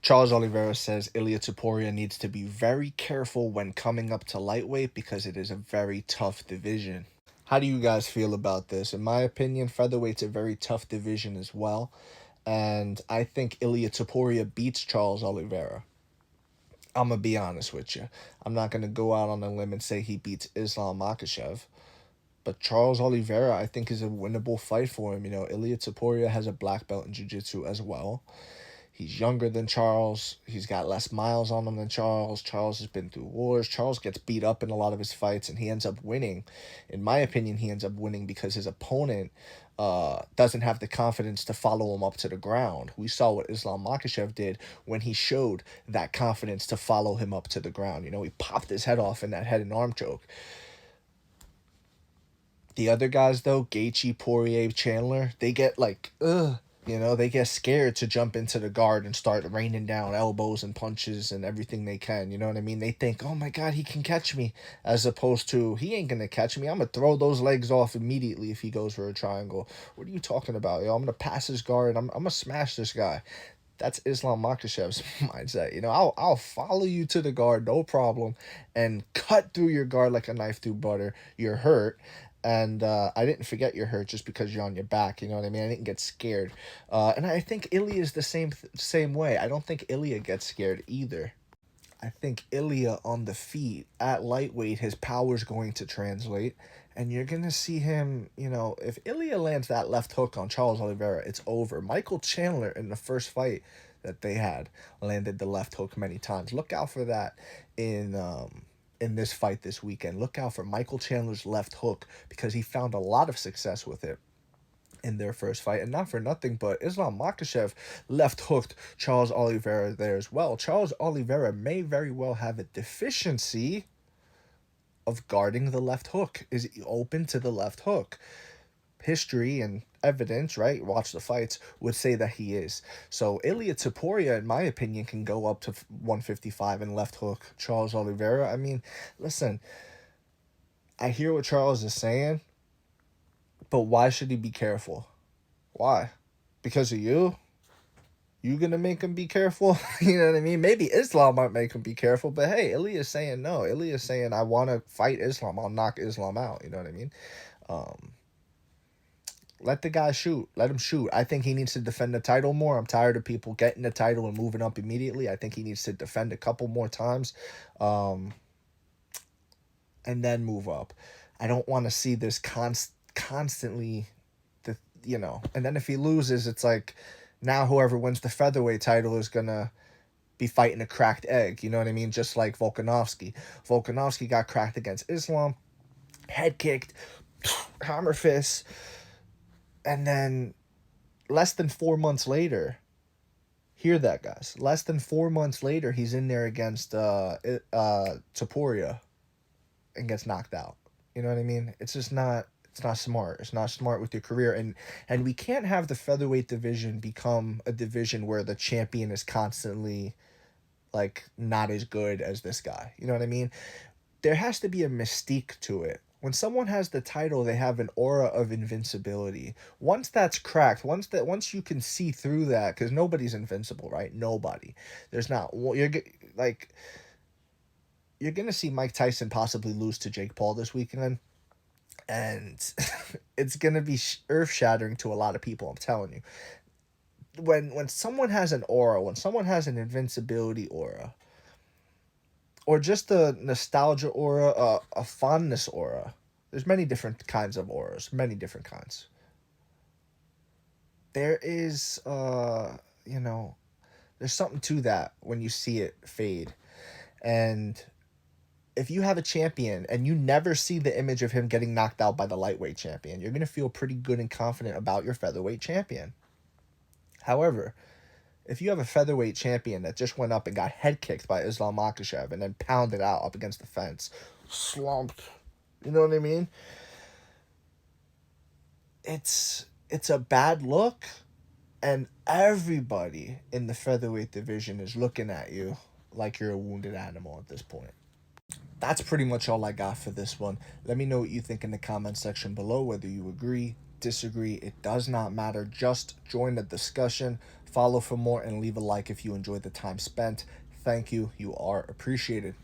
Charles Oliveira says Ilia Topuria needs to be very careful when coming up to lightweight because it is a very tough division. How do you guys feel about this? In my opinion, featherweight's a very tough division as well, and I think Ilia Topuria beats Charles Oliveira. I'm gonna be honest with you. I'm not gonna go out on a limb and say he beats Islam Makhachev, but Charles Oliveira I think is a winnable fight for him. You know, Ilia Topuria has a black belt in jiu-jitsu as well. He's younger than Charles. He's got less miles on him than Charles. Charles has been through wars. Charles gets beat up in a lot of his fights, and he ends up winning. In my opinion, he ends up winning because his opponent doesn't have the confidence to follow him up to the ground. We saw what Islam Makhachev did when he showed that confidence to follow him up to the ground. You know, he popped his head off in that head and arm choke. The other guys, though, Gaethje, Poirier, Chandler, they get like, ugh. You know, they get scared to jump into the guard and start raining down elbows and punches and everything they can. You know what I mean? They think, oh my God, he can catch me. As opposed to, he ain't going to catch me. I'm going to throw those legs off immediately if he goes for a triangle. What are you talking about? Yo, I'm going to pass his guard. I'm going to smash this guy. That's Islam Makhachev's mindset. You know, I'll follow you to the guard, no problem, and cut through your guard like a knife through butter. You're hurt, and I didn't forget you're hurt just because you're on your back. You know what I mean? I didn't get scared, and I think Ilya is the same way. I don't think Ilya gets scared either. I think Ilya on the feet at lightweight, his power's going to translate, and you're gonna see him. You know, if Ilya lands that left hook on Charles Oliveira, it's over. Michael Chandler in the first fight that they had landed the left hook many times. Look out for that in this fight this weekend. Look out for Michael Chandler's left hook because he found a lot of success with it in their first fight. And not for nothing, but Islam Makhachev left hooked Charles Oliveira there as well. Charles Oliveira may very well have a deficiency of guarding the left hook, is open to the left hook. History and evidence, right? Watch the fights, would say that he is. So Ilia Topuria, in my opinion, can go up to 155 and left hook Charles Oliveira. I mean, listen, I hear what Charles is saying, but why should he be careful? Why? Because of you? You gonna make him be careful? You know what I mean? Maybe Islam might make him be careful, but hey, Ilya's saying no. Ilya's saying I want to fight Islam. I'll knock Islam out. You know what I mean? Um, let the guy shoot. Let him shoot. I think he needs to defend the title more. I'm tired of people getting the title and moving up immediately. I think he needs to defend a couple more times, um, and then move up. I don't want to see this constantly. You know, and then if he loses, it's like now whoever wins the featherweight title is gonna be fighting a cracked egg. You know what I mean? Just like Volkanovski. Volkanovski got cracked against Islam, head kicked, hammer fist, and then less than 4 months later, hear that, guys. Less than 4 months later, he's in there against Topuria and gets knocked out. You know what I mean? It's just not. It's not smart. It's not smart with your career, and we can't have the featherweight division become a division where the champion is constantly like not as good as this guy. You know what I mean? There has to be a mystique to it. When someone has the title, they have an aura of invincibility. Once that's cracked, once you can see through that, because nobody's invincible, right? Nobody. There's not. Like you're gonna see Mike Tyson possibly lose to Jake Paul this weekend, and it's gonna be earth shattering to a lot of people. I'm telling you. When someone has an aura, when someone has an invincibility aura, or just a nostalgia aura, a fondness aura. There's many different kinds of auras, many different kinds. There is, you know, there's something to that when you see it fade. And if you have a champion and you never see the image of him getting knocked out by the lightweight champion, you're going to feel pretty good and confident about your featherweight champion. However, if you have a featherweight champion that just went up and got head kicked by Islam Makhachev and then pounded out up against the fence, slumped, you know what I mean? It's a bad look, and everybody in the featherweight division is looking at you like you're a wounded animal at this point. That's pretty much all I got for this one. Let me know what you think in the comment section below, whether you agree, disagree. It does not matter. Just join the discussion, follow for more, and leave a like if you enjoyed the time spent. Thank you. You are appreciated.